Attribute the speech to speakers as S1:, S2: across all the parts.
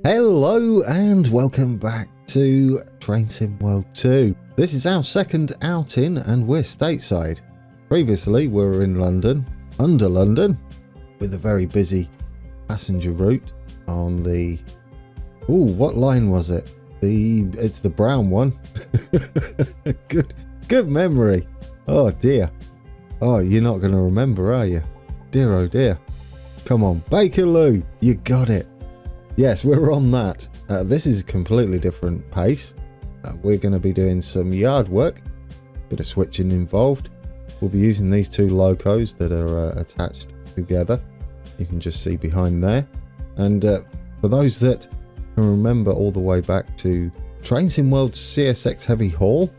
S1: Hello and welcome back to Train Sim World 2. This is our second outing and we're stateside. Previously we were in London, under London, with a very busy passenger route on the... Ooh, what line was it? It's the brown one. Good memory. Oh dear. Oh, you're not going to remember, are you? Dear oh dear. Come on, Bakerloo, you got it. Yes, we're on that. This is a completely different pace. We're going to be doing some yard work, bit of switching involved. We'll be using these two locos that are attached together. You can just see behind there. And for those that can remember all the way back to Train Sim World CSX Heavy Haul,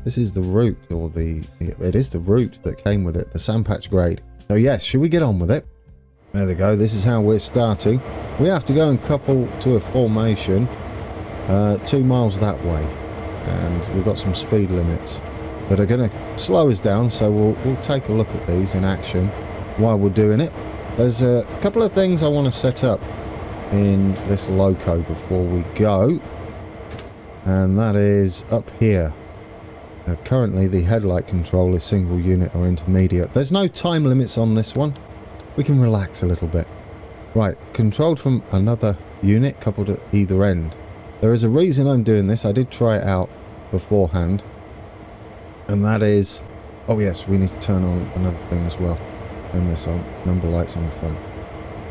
S1: this is the route, or it is the route that came with it, the sandpatch grade. So yes, should we get on with it? There we go, this is how we're starting. We have to go and couple to a formation 2 miles that way, and we've got some speed limits that are going to slow us down, so we'll take a look at these in action while we're doing it. There's a couple of things I want to set up in this loco before we go, and that is up here. Currently the headlight control is single unit or intermediate. There's no time limits on this one. We can relax a little bit. Right, controlled from another unit coupled at either end. There is a reason I'm doing this. I did try it out beforehand. And that is... Oh yes, we need to turn on another thing as well. Turn this on. Number lights on the front.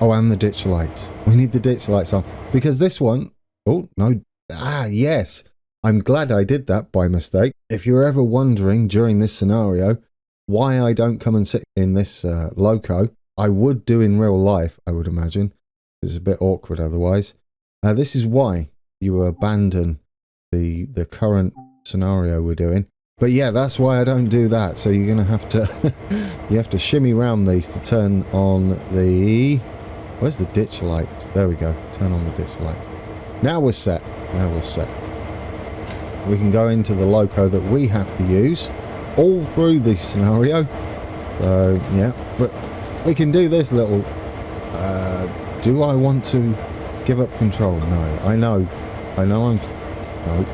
S1: Oh, and the ditch lights. We need the ditch lights on. Because this one... Oh, no. Ah, yes. I'm glad I did that by mistake. If you're ever wondering during this scenario why I don't come and sit in this loco, I would do in real life, I would imagine. It's a bit awkward otherwise. This is why you abandon the current scenario we're doing. But yeah, that's why I don't do that. So you're going to have to you have to shimmy around these to turn on the... Where's the ditch lights? There we go. Turn on the ditch lights. Now we're set. Now we're set. We can go into the loco that we have to use all through this scenario. So yeah, but we can do this little... do I want to give up control? No, I know I'm... No,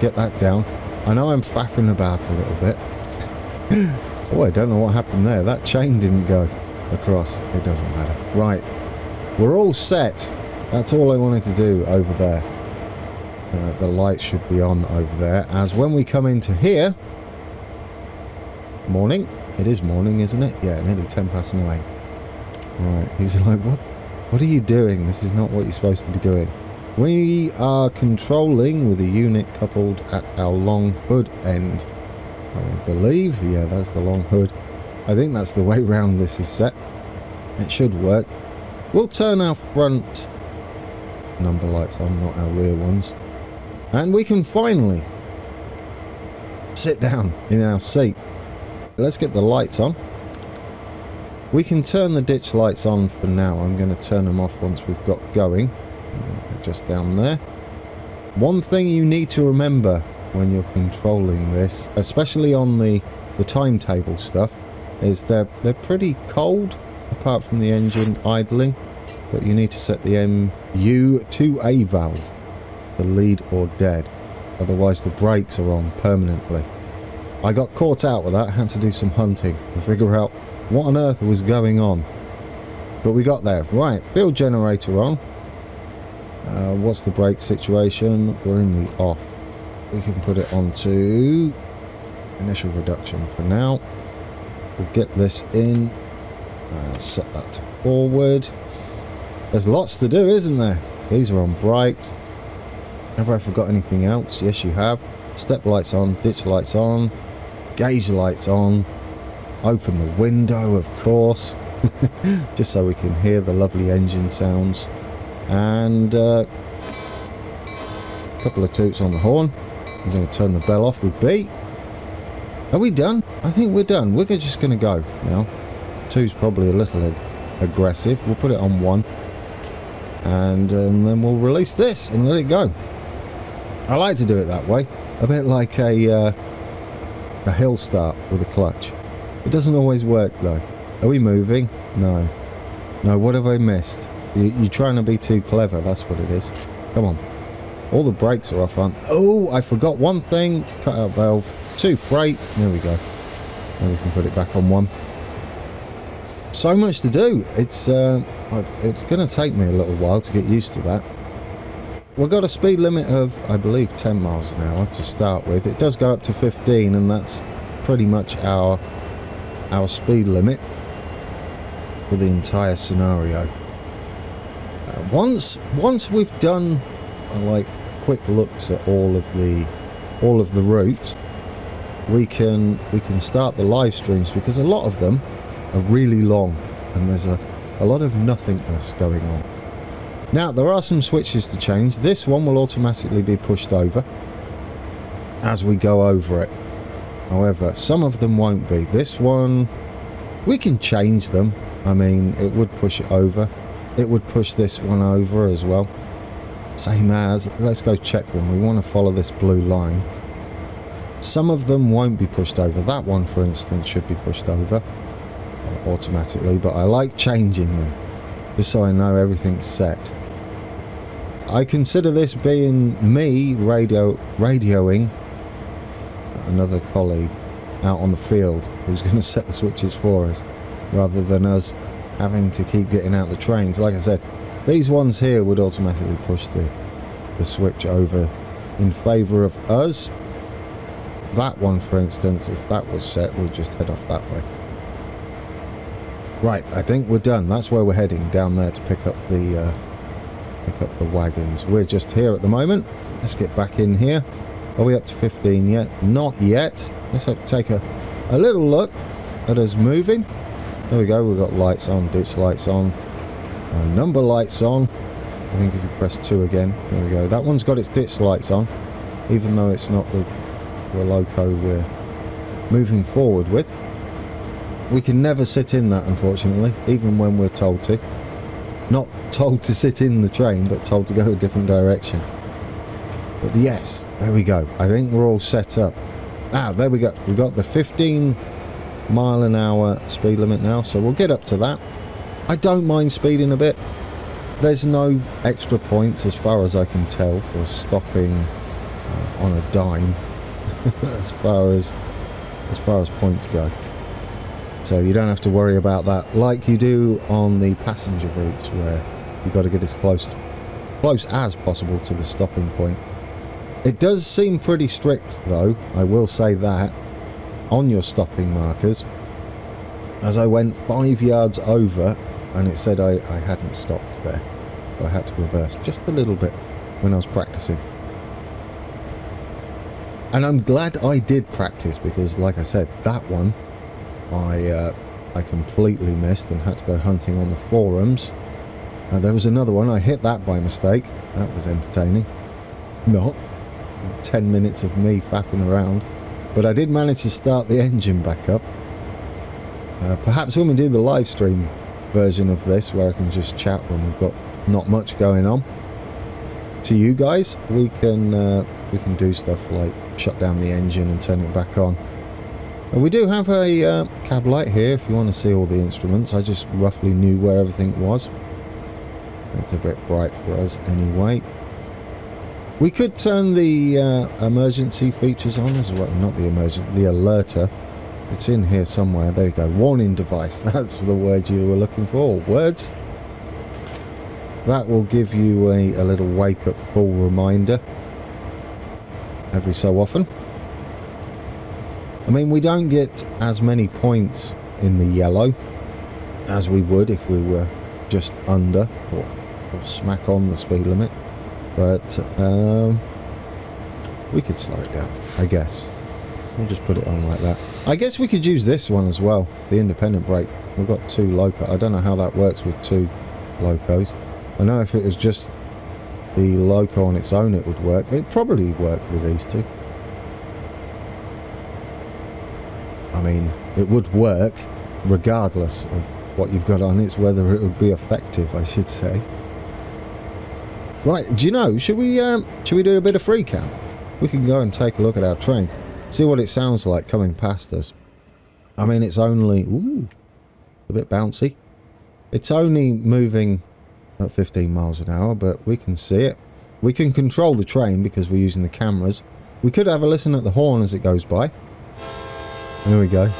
S1: get that down. I know I'm faffing about a little bit. Oh, I don't know what happened there. That chain didn't go across. It doesn't matter. Right, we're all set. That's all I wanted to do over there. The light should be on over there, as when we come into here... Morning. It is morning, isn't it? Yeah, nearly 9:10. Right, he's like, what are you doing? This is not what you're supposed to be doing. We are controlling with a unit coupled at our long hood end. I believe, yeah, that's the long hood. I think that's the way round this is set. It should work. We'll turn our front number lights on, not our rear ones. And we can finally sit down in our seat. Let's get the lights on. We can turn the ditch lights on for now. I'm going to turn them off once we've got going. Just down there. One thing you need to remember when you're controlling this, especially on the timetable stuff, is they're pretty cold, apart from the engine idling. But you need to set the MU to A valve, the lead or dead. Otherwise the brakes are on permanently. I got caught out with that. I had to do some hunting to figure out what on earth was going on. But we got there. Right, field generator on. What's the brake situation? We're in the off. We can put it onto initial reduction for now. We'll get this in. Set that to forward. There's lots to do, isn't there? These are on bright. Have I forgot anything else? Yes, you have. Step lights on, ditch lights on, gauge lights on. Open the window, of course, just so we can hear the lovely engine sounds. And a couple of toots on the horn. I'm going to turn the bell off with B. Are we done? I think we're done. We're just going to go now. 2's probably a little aggressive. We'll put it on 1. And then we'll release this and let it go. I like to do it that way. A bit like a hill start with a clutch. It doesn't always work though. Are we moving? No. No, what have I missed? You're trying to be too clever, that's what it is. Come on. All the brakes are off, aren't... Oh, I forgot one thing. Cut out valve. 2 freight. There we go. Now we can put it back on 1. So much to do. It's going to take me a little while to get used to that. We've got a speed limit of, I believe, 10 miles an hour to start with. It does go up to 15, and that's pretty much our speed limit for the entire scenario. Once we've done like quick looks at all of the routes, we can start the live streams, because a lot of them are really long and there's a lot of nothingness going on. Now, there are some switches to change. This one will automatically be pushed over as we go over it. However, some of them won't be. This one, we can change them. I mean, it would push it over. It would push this one over as well. Same as, let's go check them. We want to follow this blue line. Some of them won't be pushed over. That one, for instance, should be pushed over automatically, but I like changing them just so I know everything's set. I consider this being me radioing another colleague out on the field who's going to set the switches for us, rather than us having to keep getting out the trains. Like I said, these ones here would automatically push the switch over in favour of us. That one, for instance, if that was set, we'll just head off that way. Right, I think we're done. That's where we're heading, down there to pick up the wagons. We're just here at the moment. Let's get back in here. Are we up to 15 yet? Not yet. Let's take a little look at us moving. There we go. We've got lights on, ditch lights on, number lights on. I think if you press 2 again, there we go. That one's got its ditch lights on, even though it's not the Loco we're moving forward with. We can never sit in that, unfortunately, even when we're told to. Not told to sit in the train, but told to go a different direction. But yes, there we go. I think we're all set up. Ah, there we go. We've got the 15 mile an hour speed limit now, so we'll get up to that. I don't mind speeding a bit. There's no extra points, as far as I can tell, for stopping on a dime as far as points go. So you don't have to worry about that like you do on the passenger routes, where you've got to get as close as possible to the stopping point. It does seem pretty strict, though, I will say that, on your stopping markers. As I went 5 yards over, and it said I hadn't stopped there. So I had to reverse just a little bit when I was practicing. And I'm glad I did practice, because, like I said, that one I completely missed and had to go hunting on the forums. There was another one, I hit that by mistake. That was entertaining. Not 10 minutes of me faffing around, but I did manage to start the engine back up. Perhaps when we do the live stream version of this, where I can just chat when we've got not much going on, to you guys, we can do stuff like shut down the engine and turn it back on. We do have a cab light here if you want to see all the instruments. I just roughly knew where everything was. It's a bit bright for us anyway. We could turn the emergency features on as well. Not the alerter. It's in here somewhere. There you go. Warning device. That's the word you were looking for. Words. That will give you a little wake-up call reminder every so often. I mean, we don't get as many points in the yellow as we would if we were just under or smack on the speed limit. But we could slow it down, I guess. We'll just put it on like that. I guess we could use this one as well, the independent brake. We've got 2 Loco. I don't know how that works with 2 Locos. I know if it was just the Loco on its own, it would work. It'd probably work with these 2. I mean, it would work regardless of what you've got on. It's whether it would be effective, I should say. Right, do you know, should we do a bit of free cam? We can go and take a look at our train, see what it sounds like coming past us. I mean, it's only, a bit bouncy. It's only moving at 15 miles an hour, but we can see it. We can control the train because we're using the cameras. We could have a listen at the horn as it goes by. There we go.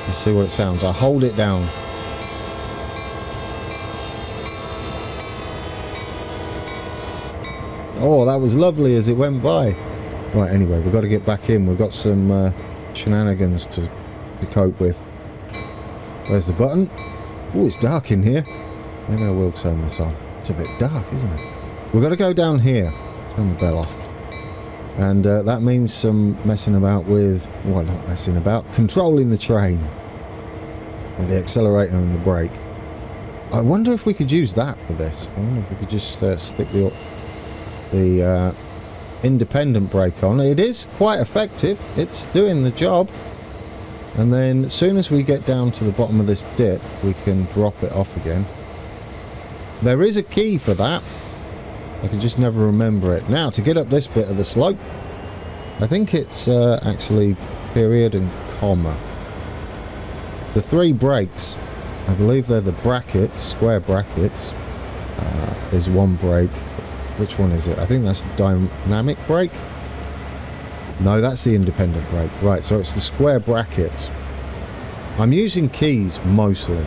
S1: Let's see what it sounds. I'll hold it down. Oh, that was lovely as it went by. Right, anyway, we've got to get back in. We've got some shenanigans to cope with. Where's the button? Oh, it's dark in here. Maybe I will turn this on. It's a bit dark, isn't it? We've got to go down here. Turn the bell off. And that means some messing about with... Well, not messing about. Controlling the train. With the accelerator and the brake. I wonder if we could use that for this. I wonder if we could just stick the independent brake on. It is quite effective. It's doing the job. And then as soon as we get down to the bottom of this dip, we can drop it off again. There is a key for that. I can just never remember it. Now, to get up this bit of the slope, I think it's actually period and comma. The 3 brakes, I believe they're the brackets, square brackets, is one brake. Which one is it? I think that's the dynamic brake. No, that's the independent brake. Right, so it's the square brackets. I'm using keys mostly.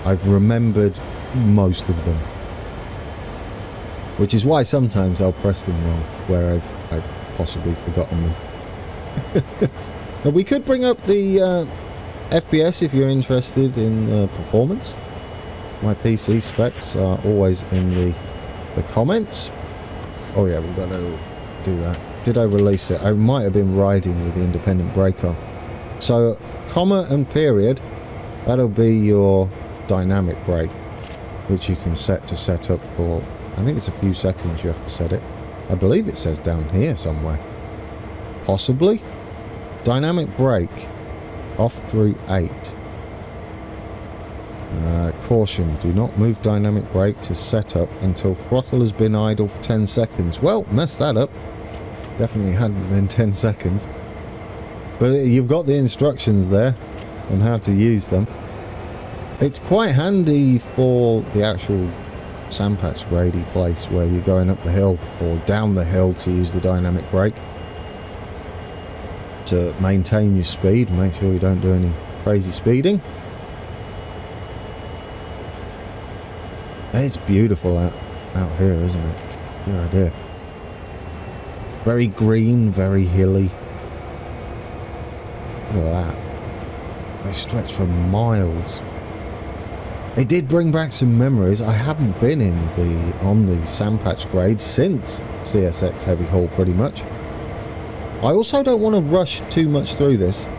S1: I've remembered most of them. Which is why sometimes I'll press them wrong, where I've possibly forgotten them. Now, we could bring up the FPS if you're interested in performance. My PC specs are always in the comments. Oh yeah, we've got to do that. Did I release it? I might have been riding with the independent brake on. So, comma and period, that'll be your dynamic brake, which you can set to set up for, I think it's a few seconds you have to set it. I believe it says down here somewhere. Possibly. Dynamic brake, off through 8. Caution, do not move dynamic brake to setup until throttle has been idle for 10 seconds. Well, messed that up. Definitely hadn't been 10 seconds. But you've got the instructions there on how to use them. It's quite handy for the actual sandpatch grady place where you're going up the hill or down the hill to use the dynamic brake. To maintain your speed, make sure you don't do any crazy speeding. It's beautiful out here, isn't it? Good idea. Very green, very hilly. Look at that. They stretch for miles. It did bring back some memories. I haven't been on the sandpatch grade since CSX Heavy Haul, pretty much. I also don't want to rush too much through this.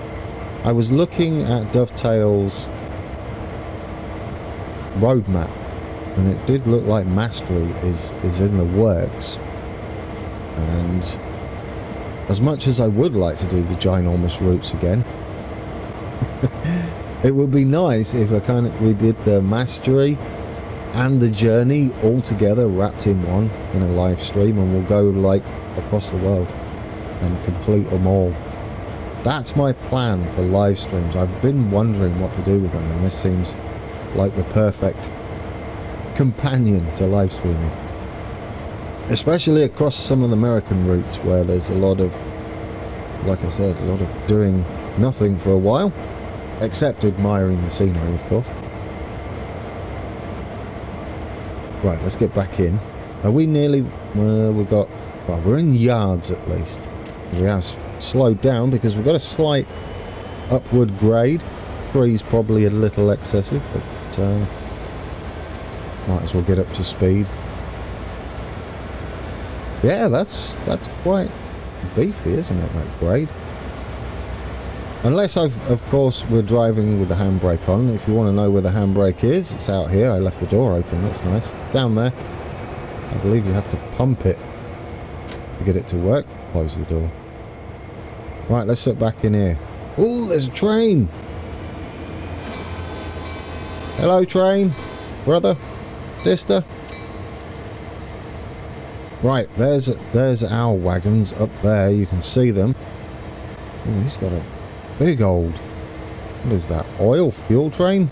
S1: I was looking at Dovetail's roadmap, and it did look like mastery is in the works. And as much as I would like to do the ginormous routes again, it would be nice if we did the mastery and the journey all together, wrapped in one, in a live stream, and we'll go like across the world and complete them all. That's my plan for live streams. I've been wondering what to do with them, and this seems like the perfect companion to live streaming. Especially across some of the American routes where there's a lot of, like I said, a lot of doing nothing for a while. Except admiring the scenery, of course. Right, let's get back in. Are we nearly... we're in yards at least. We have slowed down because we've got a slight upward grade. 3's probably a little excessive, but might as well get up to speed. Yeah, that's quite beefy, isn't it, that grade? Unless, of course, we're driving with the handbrake on. If you want to know where the handbrake is, it's out here. I left the door open. That's nice. Down there. I believe you have to pump it to get it to work. Close the door. Right, let's sit back in here. Oh, there's a train. Hello, train. Brother. Sister. Right, there's our wagons up there. You can see them. Oh, he's got a big old... What is that? Oil fuel train?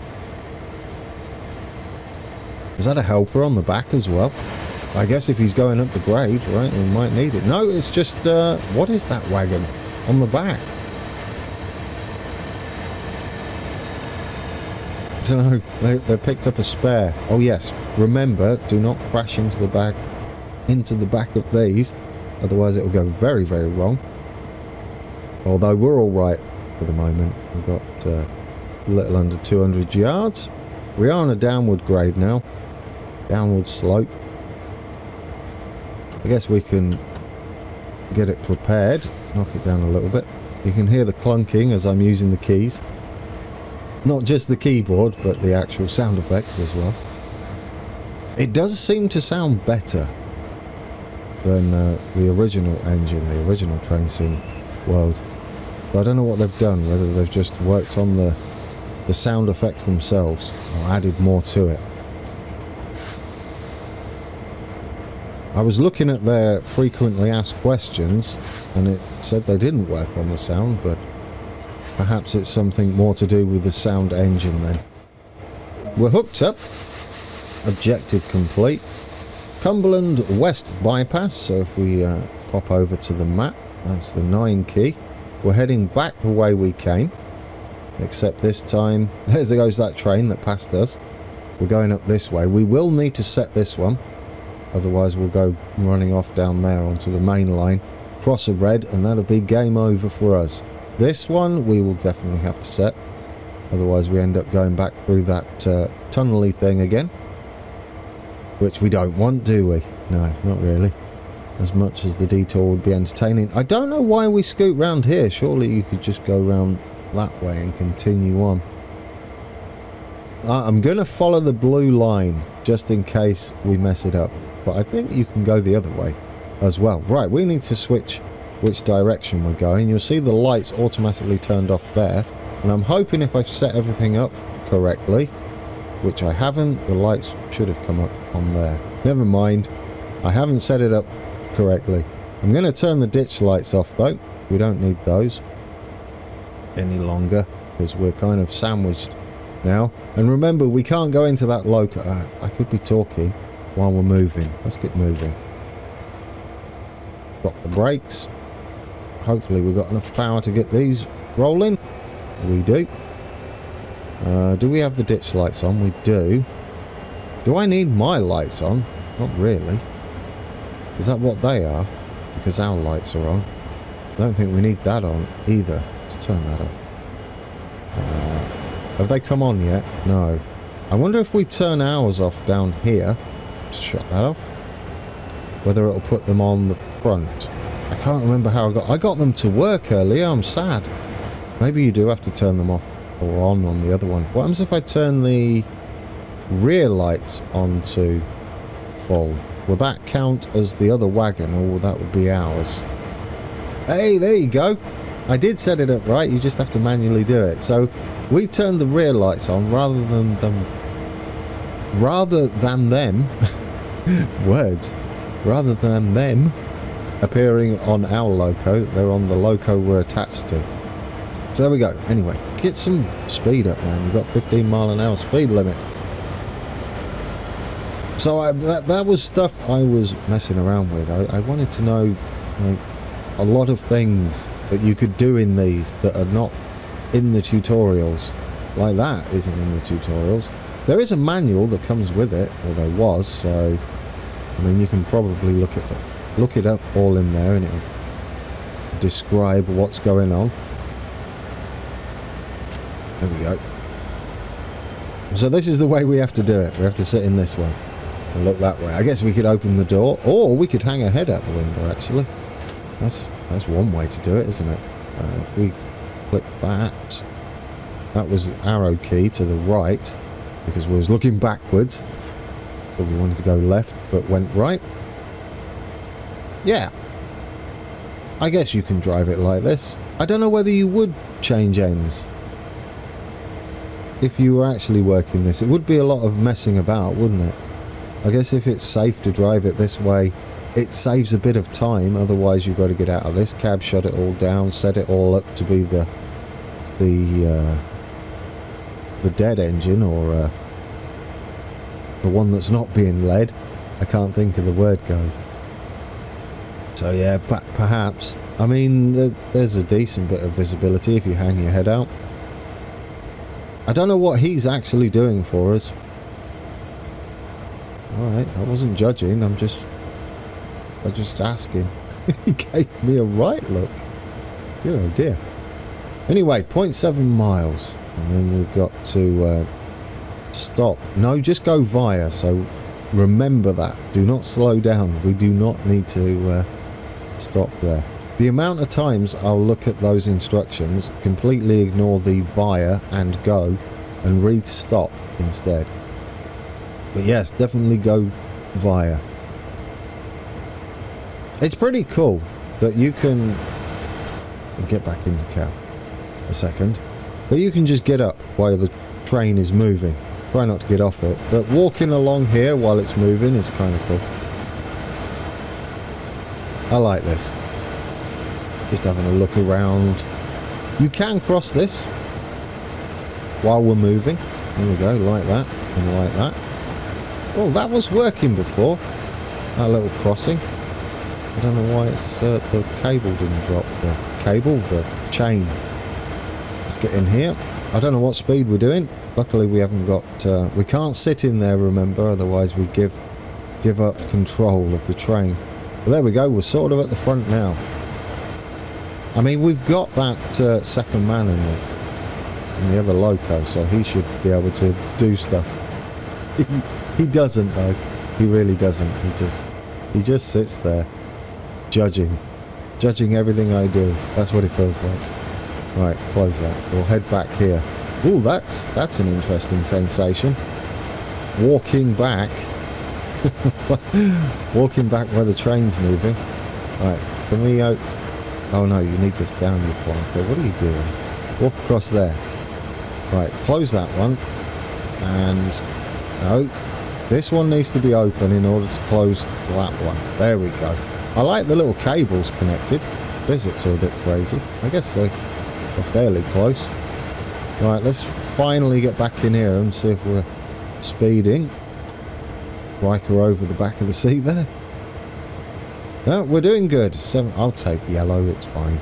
S1: Is that a helper on the back as well? I guess if he's going up the grade, right, he might need it. No, it's just, what is that wagon on the back? I don't know. They picked up a spare. Oh yes, remember, do not crash into the back of these, otherwise it will go very, very wrong. Although we're all right for the moment. We've got a little under 200 yards. We are on a downward grade now. Downward slope. I guess we can get it prepared. Knock it down a little bit. You can hear the clunking as I'm using the keys. Not just the keyboard, but the actual sound effects as well. It does seem to sound better than the original engine, the original train sim world. So I don't know what they've done, whether they've just worked on the sound effects themselves or added more to it. I was looking at their frequently asked questions and it said they didn't work on the sound, but perhaps it's something more to do with the sound engine then. We're hooked up. Objective complete. Cumberland West Bypass, so if we pop over to the map, that's the 9 key. We're heading back the way we came, except this time, there goes that train that passed us. We're going up this way. We will need to set this one, otherwise we'll go running off down there onto the main line, cross a red, and that'll be game over for us. This one we will definitely have to set, otherwise we end up going back through that tunnely thing again, which we don't want, do we? No, not really. As much as the detour would be entertaining. I don't know why we scoot round here. Surely you could just go round that way and continue on. I'm going to follow the blue line just in case we mess it up, but I think you can go the other way as well. Right, we need to switch which direction we're going. You'll see the lights automatically turned off there, and I'm hoping if I've set everything up correctly, which I haven't, the lights should have come up on there. Never mind, I haven't set it up correctly. I'm going to turn the ditch lights off though. We don't need those any longer because we're kind of sandwiched now. And remember, we can't go into that loco. I could be talking while we're moving. Let's get moving. Drop the brakes. Hopefully we've got enough power to get these rolling. We do. Do we have the ditch lights on? We do. Do I need my lights on? Not really. Is that what they are? Because our lights are on. I don't think we need that on either. Let's turn that off. Have they come on yet? No. I wonder if we turn ours off down here. Just shut that off. Whether it'll put them on the front. I can't remember how I got them to work earlier. I'm sad. Maybe you do have to turn them off or on the other one. What happens if I turn the rear lights on to full? Will that count as the other wagon, or will that would be ours? Hey, there you go. I did set it up right. You just have to manually do it. So we turned the rear lights on rather than them. Words. Rather than them appearing on our loco, they're on the loco we're attached to. So there we go. Anyway, get some speed up, man. You've got 15-mile-an-hour speed limit. So that was stuff I was messing around with. I wanted to know, like, a lot of things that you could do in these that are not in the tutorials. Like that isn't in the tutorials. There is a manual that comes with it, or there was, so I mean you can probably look it up all in there and it'll describe what's going on. There we go. So this is the way we have to do it. We have to sit in this one and look that way. I guess we could open the door, or we could hang our head out the window actually. That's one way to do it, isn't it? If we click that, that was the arrow key to the right because we was looking backwards, but we wanted to go left but went right. Yeah, I guess you can drive it like this. I don't know whether you would change ends if you were actually working this. It would be a lot of messing about, wouldn't it? I guess if it's safe to drive it this way, it saves a bit of time. Otherwise you've got to get out of this cab, shut it all down, set it all up to be the dead engine, or The one that's not being led. I can't think of the word, guys. So yeah, perhaps. I mean, there's a decent bit of visibility if you hang your head out. I don't know what he's actually doing for us. Alright, I wasn't judging, I'm just asking. He gave me a right look. Dear oh dear. Anyway, 0.7 miles. And then we've got to stop. No, just go via, so remember that. Do not slow down. We do not need to stop there. The amount of times I'll look at those instructions, completely ignore the via and go, and read stop instead. But yes, definitely go via. It's pretty cool that you can get back in the cab a second, but you can just get up while the train is moving. Try not to get off it, but walking along here while it's moving is kind of cool. I like this. Just having a look around. You can cross this while we're moving. Here we go, like that and like that. Oh, that was working before. That little crossing. I don't know why it's the cable didn't drop. The chain. Let's get in here. I don't know what speed we're doing. Luckily we haven't got... we can't sit in there, remember, otherwise we give up control of the train. But there we go, we're sort of at the front now. I mean, we've got that second man in the other Loco, so he should be able to do stuff. He doesn't though. He really doesn't. He just sits there judging everything I do. That's what it feels like. Right, close that. We'll head back here. Ooh, that's an interesting sensation. Walking back. Walking back where the train's moving. Right, can we... oh no, you need this down, you plonker. What are you doing? Walk across there. Right, close that one. And... no. This one needs to be open in order to close that one. There we go. I like the little cables connected. Visits are a bit crazy. I guess they're fairly close. Right, let's finally get back in here and see if we're speeding. Riker over the back of the seat there. No, we're doing good. I'll take yellow, it's fine.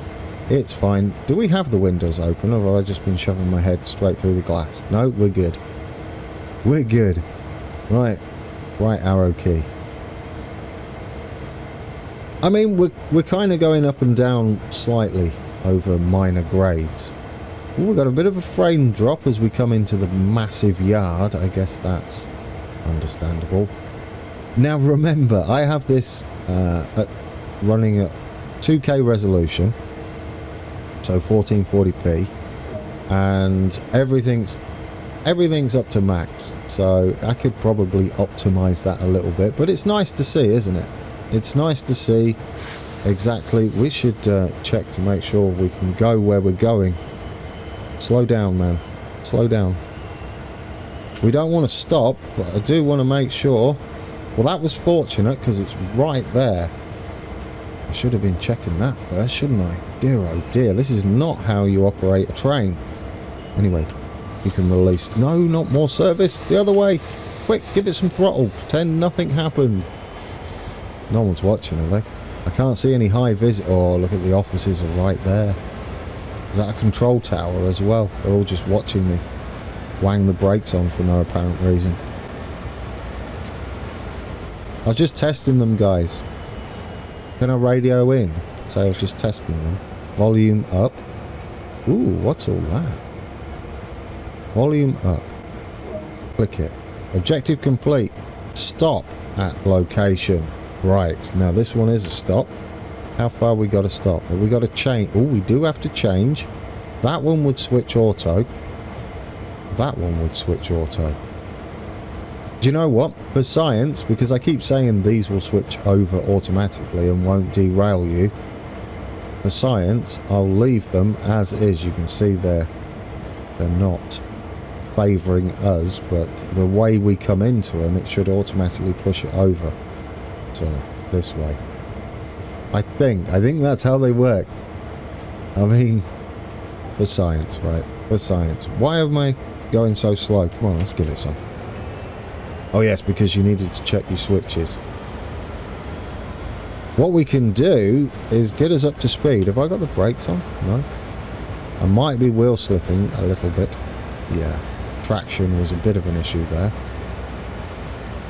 S1: It's fine. Do we have the windows open, or have I just been shoving my head straight through the glass? No, we're good. We're good. Right. Right arrow key. I mean, we're kind of going up and down slightly over minor grades. Ooh, we've got a bit of a frame drop as we come into the massive yard. I guess that's understandable. Now remember, I have this running at 2K resolution, so 1440p, and everything's up to max, so I could probably optimize that a little bit, but it's nice to see, isn't it? It's nice to see exactly. We should check to make sure we can go where we're going. Slow down, man. Slow down. We don't want to stop, but I do want to make sure. Well, that was fortunate because it's right there. I should have been checking that first, shouldn't I? Dear oh dear, this is not how you operate a train. Anyway, you can release. No, not more service. The other way. Quick, give it some throttle. Pretend nothing happened. No one's watching, are they? I can't see any high vis. Oh, look at the offices are right there. Is that a control tower as well? They're all just watching me wang the brakes on for no apparent reason. I was just testing them, guys. Can I radio in? So I was just testing them. Volume up. Ooh, what's all that? Volume up. Click it. Objective complete. Stop at location. Right, now this one is a stop. How far we got to stop? Have we got to change? Oh, we do have to change. That one would switch auto. That one would switch auto. Do you know what? For science, because I keep saying these will switch over automatically and won't derail you. For science, I'll leave them as is. You can see they're not favouring us, but the way we come into them, it should automatically push it over to this way. I think that's how they work. I mean, for science, right? For science. Why am I going so slow? Come on, let's give it some. Oh yes, because you needed to check your switches. What we can do is get us up to speed. Have I got the brakes on? No. I might be wheel slipping a little bit. Yeah, traction was a bit of an issue there.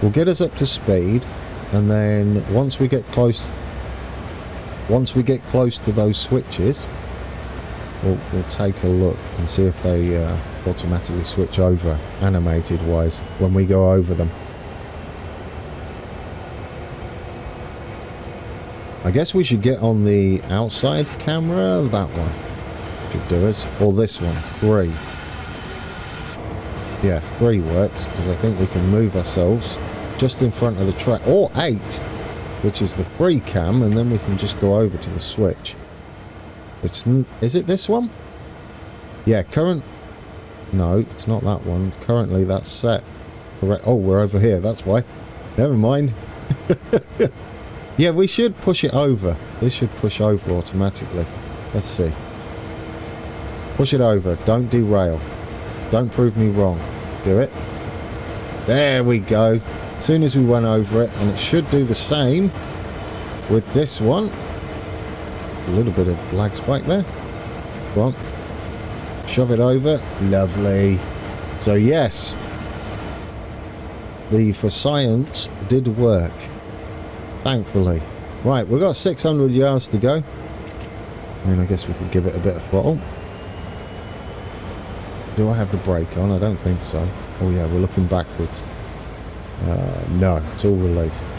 S1: We'll get us up to speed, and then once we get close to those switches, we'll take a look and see if they automatically switch over animated wise when we go over them. I guess we should get on the outside camera. That one should do us, or this one. 3. Yeah, 3 works, because I think we can move ourselves just in front of the track, or 8, which is the free cam, and then we can just go over to the switch. Is it this one? Yeah, no, it's not that one. Currently that's set. Oh, we're over here, that's why. Never mind. Yeah, we should push it over. This should push over automatically. Let's see. Push it over. Don't derail. Don't prove me wrong. Do it. There we go. As soon as we went over it, and it should do the same with this one. A little bit of lag spike there. Come on. Shove it over. Lovely. So yes, the for science did work. Thankfully. Right, we've got 600 yards to go. I mean, I guess we could give it a bit of throttle. Do I have the brake on? I don't think so. Oh yeah, we're looking backwards. No, it's all released.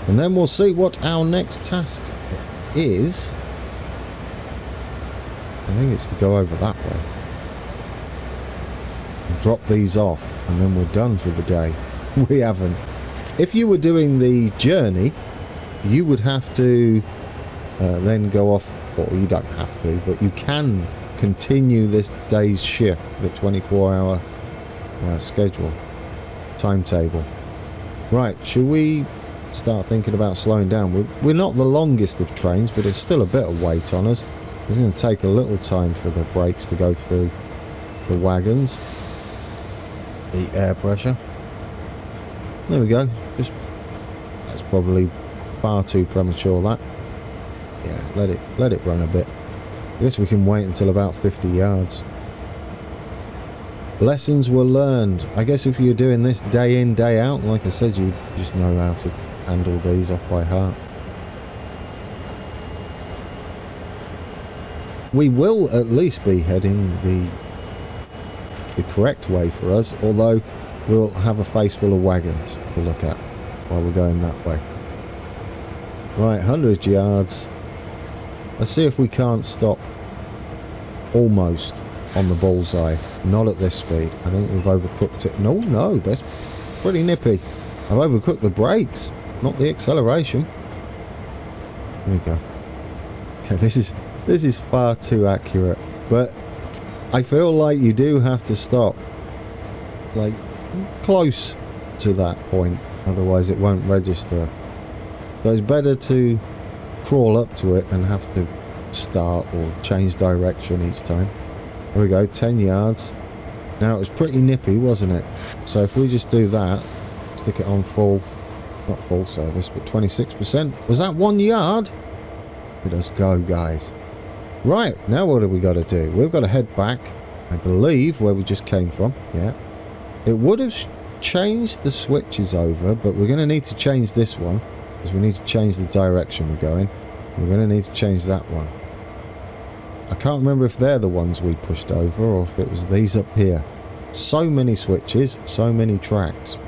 S1: And then we'll see what our next task is. I think it's to go over that way. And drop these off, and then we're done for the day. We haven't. If you were doing the journey, you would have to then go off, or you don't have to, but you can continue this day's shift, the 24-hour schedule, timetable. Right, should we start thinking about slowing down? We're not the longest of trains, but it's still a bit of weight on us. It's going to take a little time for the brakes to go through the wagons, the air pressure. There we go. That's probably far too premature, that. Yeah, let it run a bit. I guess we can wait until about 50 yards. Lessons were learned. I guess if you're doing this day in, day out, like I said, you just know how to handle these off by heart. We will at least be heading the correct way for us, although we'll have a face full of wagons to look at while we're going that way. Right, 100 yards. Let's see if we can't stop almost on the bullseye. Not at this speed. I think we've overcooked it. No, that's pretty nippy. I've overcooked the brakes, not the acceleration. There we go. Okay, this is far too accurate, but I feel like you do have to stop, like, close to that point, otherwise it won't register. So it's better to crawl up to it than have to start or change direction each time. There we go, 10 yards. Now it was pretty nippy, wasn't it? So if we just do that, stick it on full, not full service, but 26%. Was that 1 yard? Let us go, guys. Right, now what have we got to do? We've got to head back, I believe, where we just came from. Yeah. It would have changed the switches over, but we're going to need to change this one, because we need to change the direction we're going. We're going to need to change that one. I can't remember if they're the ones we pushed over, or if it was these up here. So many switches, so many tracks.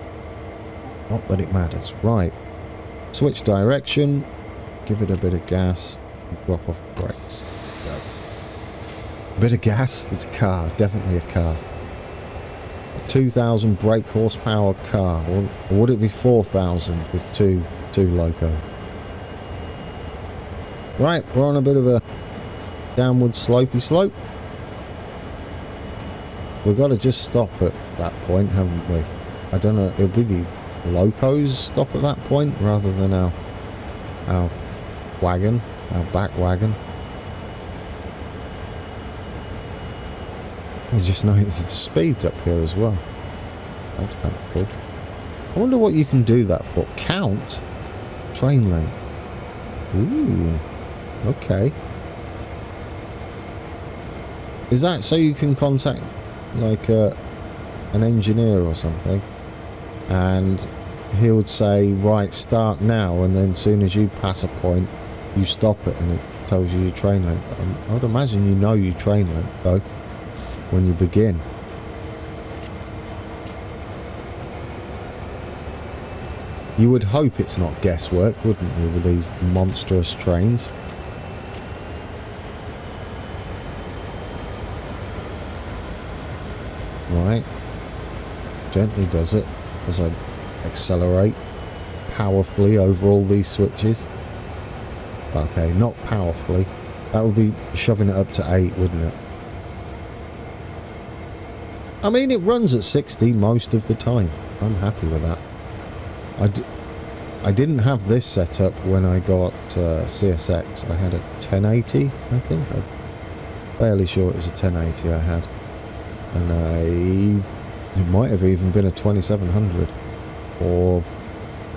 S1: Not that it matters. Right. Switch direction, give it a bit of gas, and drop off the brakes. Go. A bit of gas? It's a car, definitely a car. 2,000 brake horsepower car, or would it be 4,000 with two Loco? Right, we're on a bit of a downward slopey slope. We've got to just stop at that point, haven't we? I don't know, it'll be the Locos stop at that point rather than our wagon, our back wagon. I just noticed the speeds up here as well. That's kind of cool. I wonder what you can do that for. Count train length. Ooh. Okay. Is that so you can contact like an engineer or something, and he would say, right, start now, and then as soon as you pass a point, you stop it, and it tells you your train length. I would imagine you know your train length though when you begin. You would hope it's not guesswork, wouldn't you, with these monstrous trains? Right. Gently does it as I accelerate powerfully over all these switches. Okay, not powerfully. That would be shoving it up to 8, wouldn't it? I mean, it runs at 60 most of the time. I'm happy with that. I didn't have this set up when I got CSX. I had a 1080, I think. I'm fairly sure it was a 1080 I had. And it might have even been a 2700 or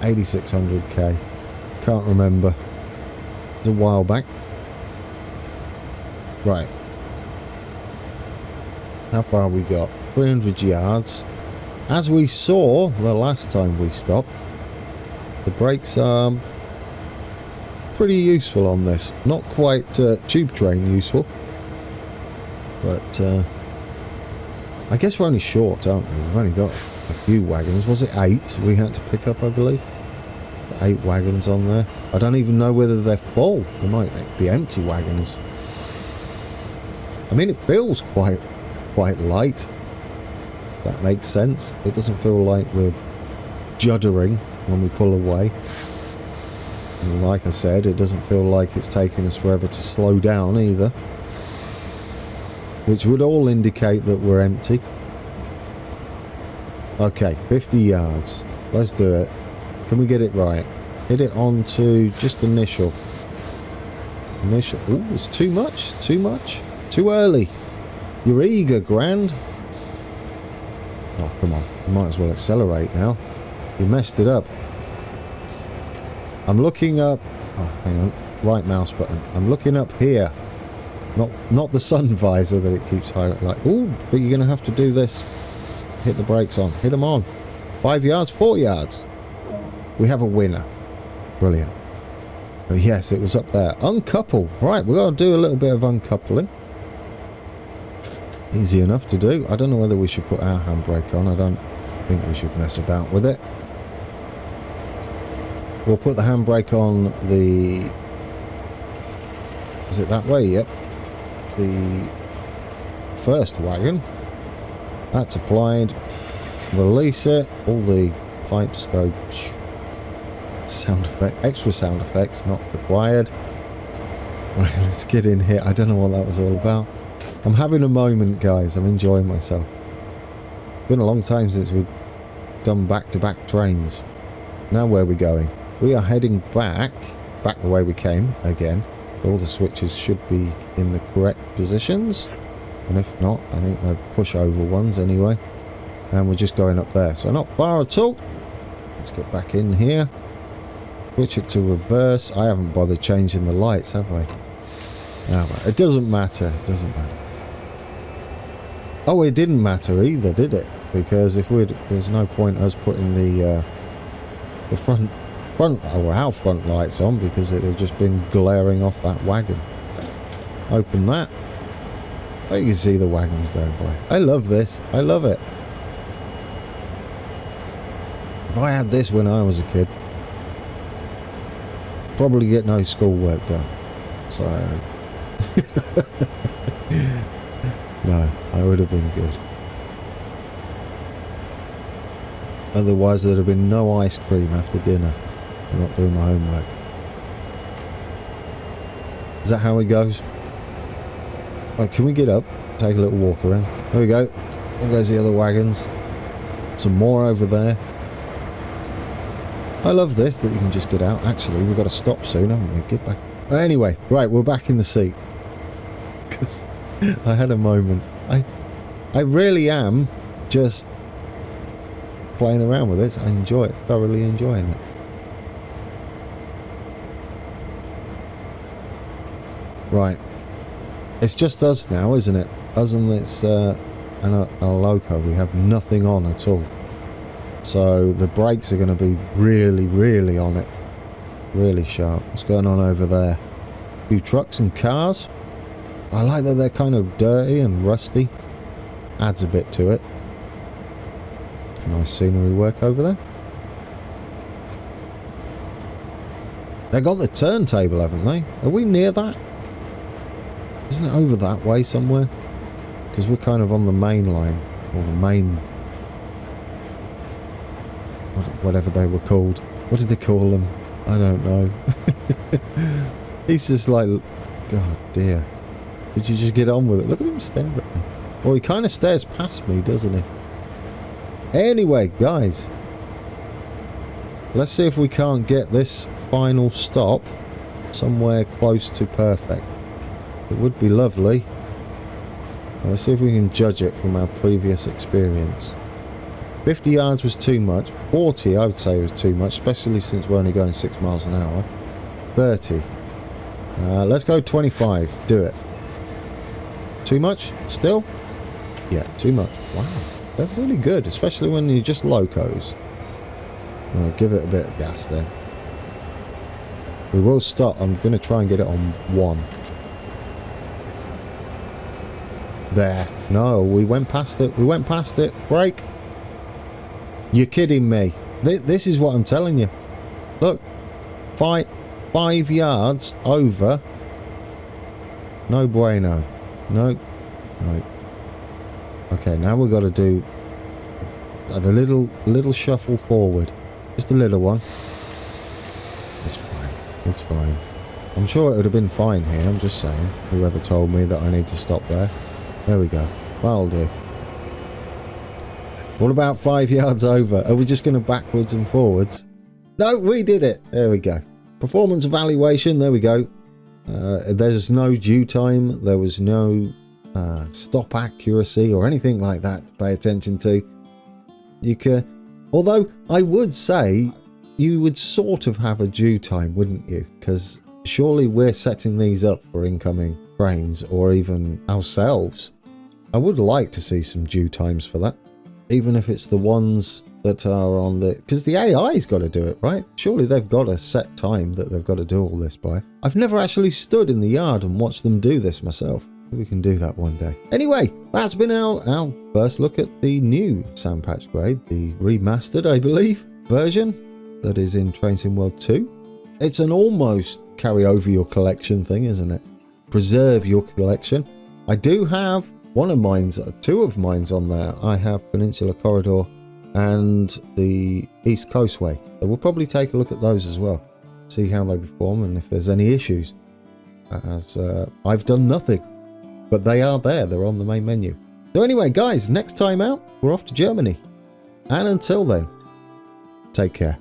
S1: 8600K. Can't remember. It was a while back. Right. How far we got? 300 yards. As we saw the last time we stopped, the brakes are pretty useful on this. Not quite tube train useful, but I guess we're only short, aren't we? We've only got a few wagons. Was it 8 we had to pick up, I believe? 8 wagons on there. I don't even know whether they're full. They might be empty wagons. I mean, it feels quite light. That makes sense. It doesn't feel like we're juddering when we pull away. And like I said, it doesn't feel like it's taking us forever to slow down either. Which would all indicate that we're empty. Okay, 50 yards. Let's do it. Can we get it right? Hit it on to just initial. Initial. Ooh, it's too much. Too much. Too early. You're eager, Grand. Oh, come on. You might as well accelerate now. You messed it up. I'm looking up... Oh, hang on. Right mouse button. I'm looking up here. Not the sun visor that it keeps high. Like, ooh, but you're going to have to do this. Hit the brakes on. Hit them on. 5 yards, 4 yards. We have a winner. Brilliant. Oh, yes, it was up there. Uncouple. Right, we've got to do a little bit of uncoupling. Easy enough to do. I don't know whether we should put our handbrake on. I don't think we should mess about with it. We'll put the handbrake on the... Is it that way? Yep. The first wagon. That's applied. Release it. All the pipes go... Sound effect. Extra sound effects not required. Right, let's get in here. I don't know what that was all about. I'm having a moment, guys. I'm enjoying myself. It's been a long time since we've done back-to-back trains. Now where are we going? We are heading back the way we came again. All the switches should be in the correct positions. And if not, I think they're pushover ones anyway. And we're just going up there. So not far at all. Let's get back in here. Switch it to reverse. I haven't bothered changing the lights, have I? No, it doesn't matter. It doesn't matter. Oh, it didn't matter either, did it? Because if we'd... There's no point us putting the front or our front lights on, because it would have just been glaring off that wagon. Open that. Oh, you can see the wagons going by. I love this. I love it. If I had this when I was a kid, probably get no schoolwork done. So... No, I would have been good. Otherwise there'd have been no ice cream after dinner. I'm not doing my homework. Is that how it goes? Right, can we get up? Take a little walk around. There we go. There goes the other wagons. Some more over there. I love this, that you can just get out. Actually, we've got to stop soon, haven't we? Get back. Anyway, right, we're back in the seat. Because I had a moment. I really am just playing around with this. I enjoy it, thoroughly enjoying it. Right. It's just us now, isn't it? Us and it's a Loco. We have nothing on at all. So the brakes are going to be really, really on it. Really sharp. What's going on over there? A few trucks and cars. I like that they're kind of dirty and rusty. Adds a bit to it. Nice scenery work over there. They got the turntable, haven't they? Are we near that? Isn't it over that way somewhere? Because we're kind of on the main line. Or the main... whatever they were called. What did they call them? I don't know. He's just like... God dear. Did you just get on with it? Look at him stare at me. Well, he kind of stares past me, doesn't he? Anyway, guys. Let's see if we can't get this final stop somewhere close to perfect. It would be lovely. Let's see if we can judge it from our previous experience. 50 yards was too much. 40 I would say was too much, especially since we're only going 6 miles an hour. 30. Let's go 25. Do it. Too much? Still? Yeah, too much. Wow. They're really good, especially when you're just locos. Alright, give it a bit of gas then. We will stop. I'm going to try and get it on 1. There. No, we went past it. We went past it. Brake. You're kidding me. This is what I'm telling you. Look. 5 yards over. No bueno. No. No. Okay, now we've got to do a little shuffle forward. Just a little one. It's fine. It's fine. I'm sure it would have been fine here. I'm just saying. Whoever told me that I need to stop there. There we go. That'll do. What about 5 yards over? Are we just going to backwards and forwards? No, we did it. There we go. Performance evaluation. There we go. There's no due time. There was no stop accuracy or anything like that to pay attention to. You can, although I would say you would sort of have a due time, wouldn't you? Because surely we're setting these up for incoming trains or even ourselves. I would like to see some due times for that, even if it's the ones that are on the... Because the AI's got to do it, right? Surely they've got a set time that they've got to do all this by. I've never actually stood in the yard and watched them do this myself. We can do that one day. Anyway, that's been our first look at the new Sand Patch Grade, the remastered, I believe, version that is in Train Sim World 2. It's an almost carry over your collection thing, isn't it? Preserve your collection. I do have two of mine's on there. I have Peninsula Corridor and the East Coastway. So we'll probably take a look at those as well. See how they perform and if there's any issues. As I've done nothing. But they are there. They're on the main menu. So anyway, guys, next time out, we're off to Germany. And until then, take care.